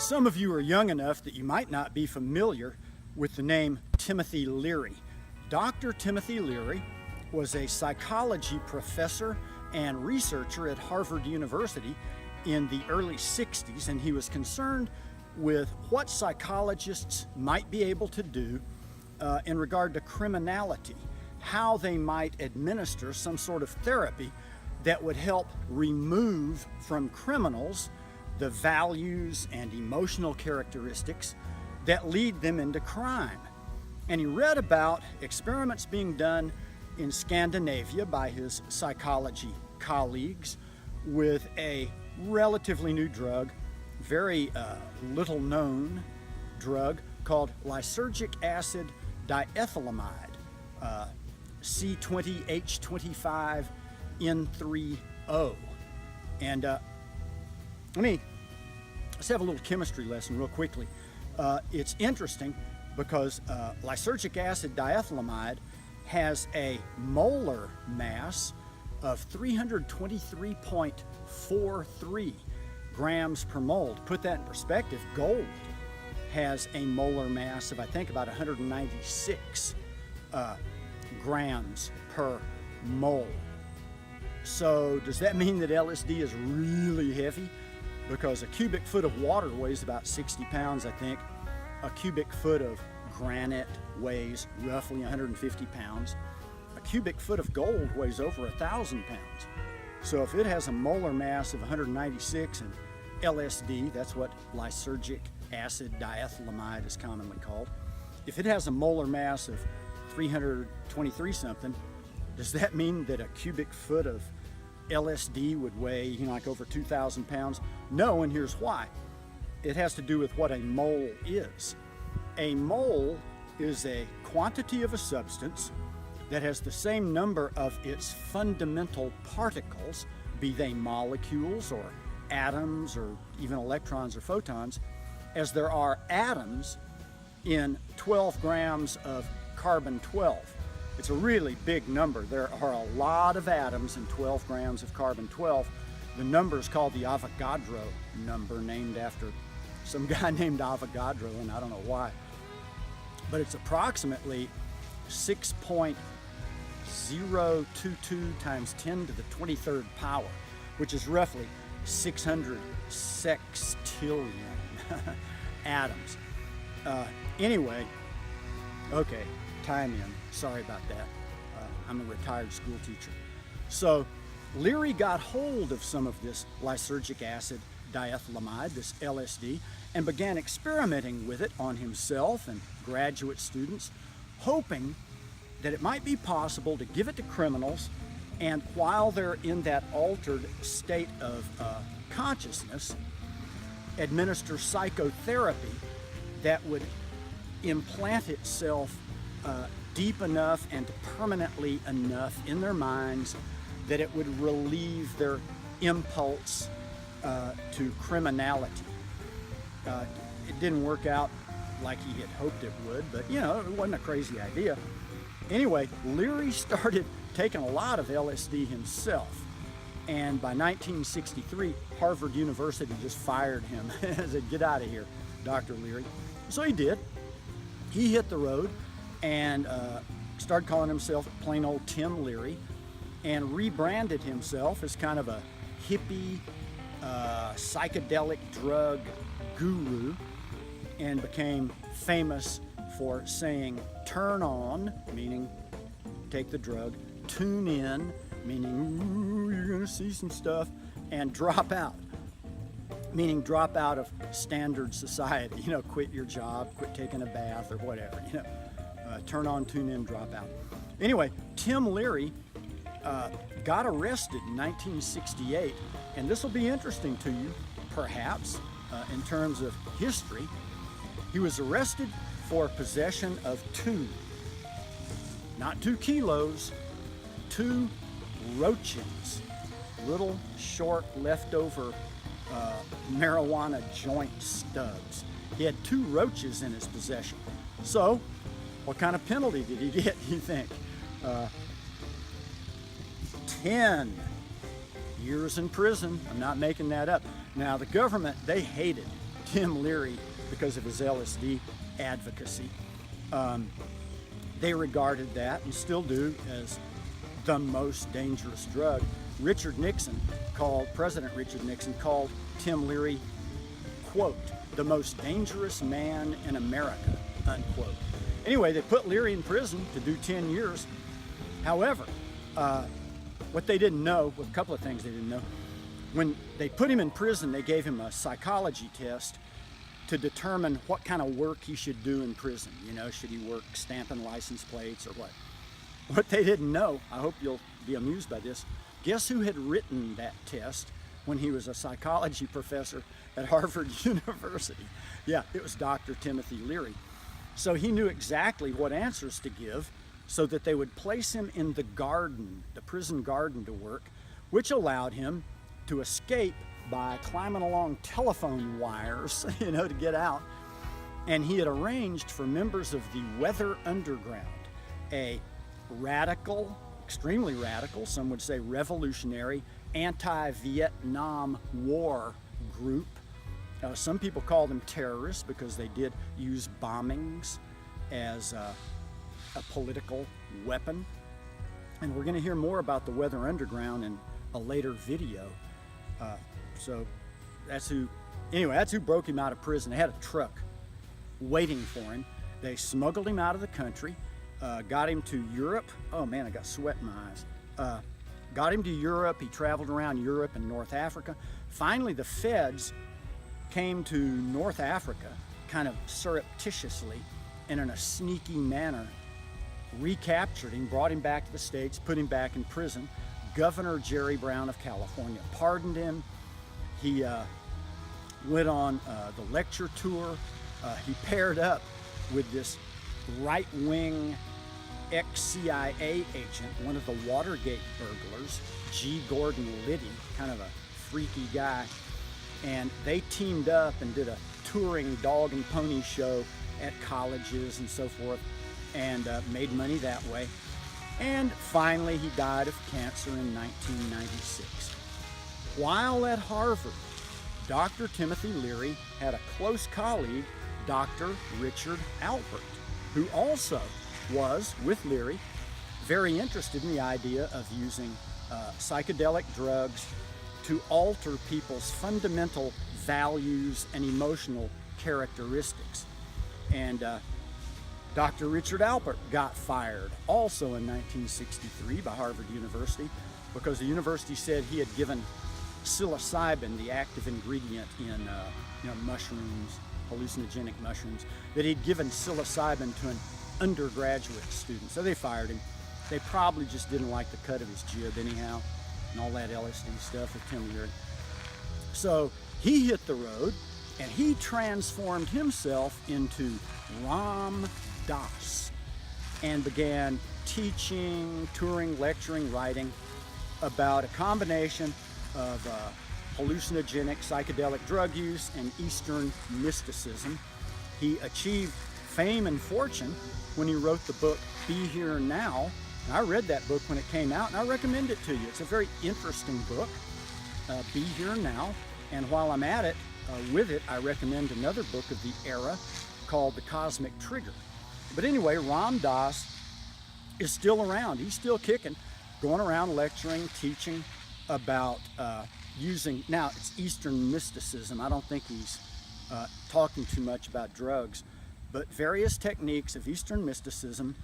Some of you are young enough that you might not be familiar with the name Timothy Leary. Dr. Timothy Leary was a psychology professor and researcher at Harvard University in the early 60s, and he was concerned with what psychologists might be able to do in regard to criminality, how they might administer some sort of therapy that would help remove from criminals the values and emotional characteristics that lead them into crime. And he read about experiments being done in Scandinavia by his psychology colleagues with a relatively new drug, very little known drug called lysergic acid diethylamide, C20H25N3O. And let's have a little chemistry lesson real quickly. It's interesting because lysergic acid diethylamide has a molar mass of 323.43 grams per mole. To put that in perspective, gold has a molar mass of, I think, about 196 grams per mole. So does that mean that LSD is really heavy? Because a cubic foot of water weighs about 60 pounds, I think. A cubic foot of granite weighs roughly 150 pounds. A cubic foot of gold weighs over 1,000 pounds. So if it has a molar mass of 196 and LSD, that's what lysergic acid diethylamide is commonly called, if it has a molar mass of 323 something, does that mean that a cubic foot of LSD would weigh, like over 2,000 pounds? No, and here's why. It has to do with what a mole is. A mole is a quantity of a substance that has the same number of its fundamental particles, be they molecules or atoms or even electrons or photons, as there are atoms in 12 grams of carbon-12. It's a really big number. There are a lot of atoms in 12 grams of carbon-12. The number is called the Avogadro number, named after some guy named Avogadro, and I don't know why. But it's approximately 6.022 times 10 to the 23rd power, which is roughly 600 sextillion atoms. Anyway, okay, time in. Sorry about that. I'm a retired school teacher. So Leary got hold of some of this lysergic acid diethylamide, this LSD, and began experimenting with it on himself and graduate students, hoping that it might be possible to give it to criminals, and while they're in that altered state of consciousness, administer psychotherapy that would implant itself deep enough and permanently enough in their minds that it would relieve their impulse to criminality. It didn't work out like he had hoped it would, but it wasn't a crazy idea. Anyway, Leary started taking a lot of LSD himself, and by 1963, Harvard University just fired him. Said, "Get out of here, Dr. Leary." So he did. He hit the road and started calling himself plain old Tim Leary, and rebranded himself as kind of a hippie, psychedelic drug guru, and became famous for saying "turn on," meaning take the drug, "tune in," meaning "ooh, you're gonna see some stuff," and "drop out," meaning drop out of standard society, quit your job, quit taking a bath or whatever, turn on, tune in, drop out. Anyway, Tim Leary got arrested in 1968, and this will be interesting to you, perhaps, in terms of history. He was arrested for possession of not 2 kilos, 2 roaches, little short leftover marijuana joint stubs. He had 2 roaches in his possession. So, what kind of penalty did he get, you think? 10 years in prison. I'm not making that up. Now, the government, they hated Tim Leary, because of his LSD advocacy, they regarded that, and still do, as the most dangerous drug. President Richard Nixon called Tim Leary, quote, the most dangerous man in America, unquote. Anyway, they put Leary in prison to do 10 years. However, what they didn't know, well, a couple of things they didn't know. When they put him in prison, they gave him a psychology test to determine what kind of work he should do in prison. You know, should he work stamping license plates or what? What they didn't know, I hope you'll be amused by this, guess who had written that test when he was a psychology professor at Harvard University? Yeah, it was Dr. Timothy Leary. So he knew exactly what answers to give so that they would place him in the garden, the prison garden, to work, which allowed him to escape by climbing along telephone wires, you know, to get out. And he had arranged for members of the Weather Underground, a radical, extremely radical, some would say revolutionary, anti-Vietnam War group. Some people call them terrorists because they did use bombings as a political weapon. And we're going to hear more about the Weather Underground in a later video. So that's who broke him out of prison. They had a truck waiting for him. They smuggled him out of the country, got him to Europe. Oh man, I got sweat in my eyes. Got him to Europe. He traveled around Europe and North Africa. Finally, the feds came to North Africa, kind of surreptitiously and in a sneaky manner, recaptured him, brought him back to the States, put him back in prison. Governor Jerry Brown of California pardoned him. He went on the lecture tour. He paired up with this right-wing ex-CIA agent, one of the Watergate burglars, G. Gordon Liddy, kind of a freaky guy. And they teamed up and did a touring dog and pony show at colleges and so forth, and made money that way. And finally, he died of cancer in 1996. While at Harvard, Dr. Timothy Leary had a close colleague, Dr. Richard Alpert, who also was, with Leary, very interested in the idea of using psychedelic drugs to alter people's fundamental values and emotional characteristics. And Dr. Richard Alpert got fired also in 1963 by Harvard University because the university said he had given psilocybin, the active ingredient in mushrooms, hallucinogenic mushrooms, that he'd given psilocybin to an undergraduate student. So they fired him. They probably just didn't like the cut of his jib anyhow, and all that LSD stuff with Tim Leary. So he hit the road, and he transformed himself into Ram Dass and began teaching, touring, lecturing, writing about a combination of hallucinogenic psychedelic drug use and Eastern mysticism. He achieved fame and fortune when he wrote the book Be Here Now. And I read that book when it came out, and I recommend it to you. It's a very interesting book, Be Here Now. And while I'm at it, with it, I recommend another book of the era called The Cosmic Trigger. But anyway, Ram Dass is still around. He's still kicking, going around lecturing, teaching about using, now it's Eastern mysticism. I don't think he's talking too much about drugs, but various techniques of Eastern mysticism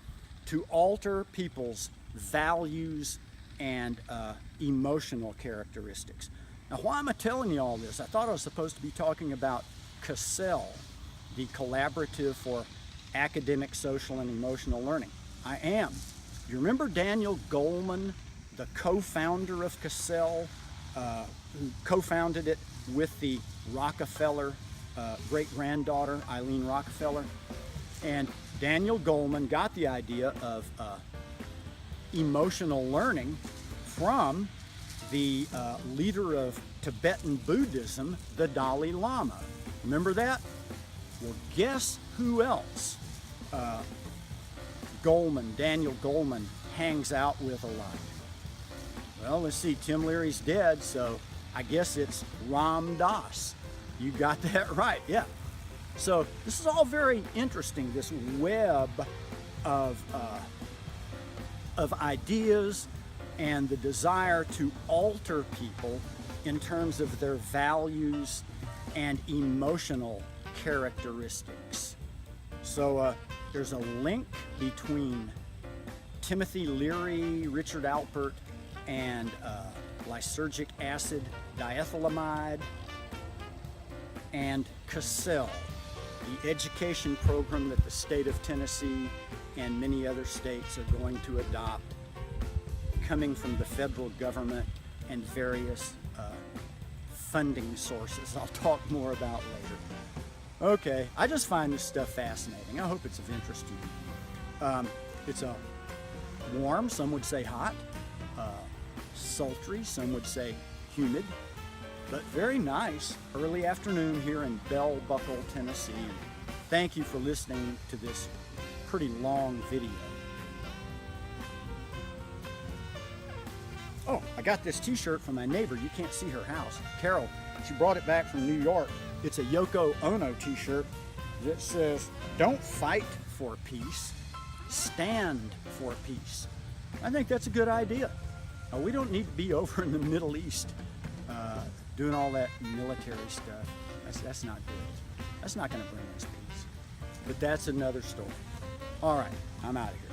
to alter people's values and emotional characteristics. Now, why am I telling you all this? I thought I was supposed to be talking about CASEL, the Collaborative for Academic, Social, and Emotional Learning. I am. You remember Daniel Goleman, the co-founder of CASEL, who co-founded it with the Rockefeller great-granddaughter, Eileen Rockefeller? And Daniel Goleman got the idea of emotional learning from the leader of Tibetan Buddhism, the Dalai Lama. Remember that? Well, guess who else Daniel Goleman hangs out with a lot? Well, let's see, Tim Leary's dead, so I guess it's Ram Dass. You got that right, yeah. So this is all very interesting, this web of ideas and the desire to alter people in terms of their values and emotional characteristics. So there's a link between Timothy Leary, Richard Alpert, and lysergic acid diethylamide, and Cassell, the education program that the state of Tennessee and many other states are going to adopt, coming from the federal government and various funding sources I'll talk more about later. Okay, I just find this stuff fascinating. I hope it's of interest to you. It's a warm, some would say hot, sultry, some would say humid, but very nice early afternoon here in Bell Buckle, Tennessee. And thank you for listening to this pretty long video. Oh, I got this t-shirt from my neighbor. You can't see her house. Carol, she brought it back from New York. It's a Yoko Ono t-shirt that says, "Don't fight for peace, stand for peace." I think that's a good idea. We don't need to be over in the Middle East doing all that military stuff. That's not good. That's not going to bring us peace. But that's another story. All right, I'm out of here.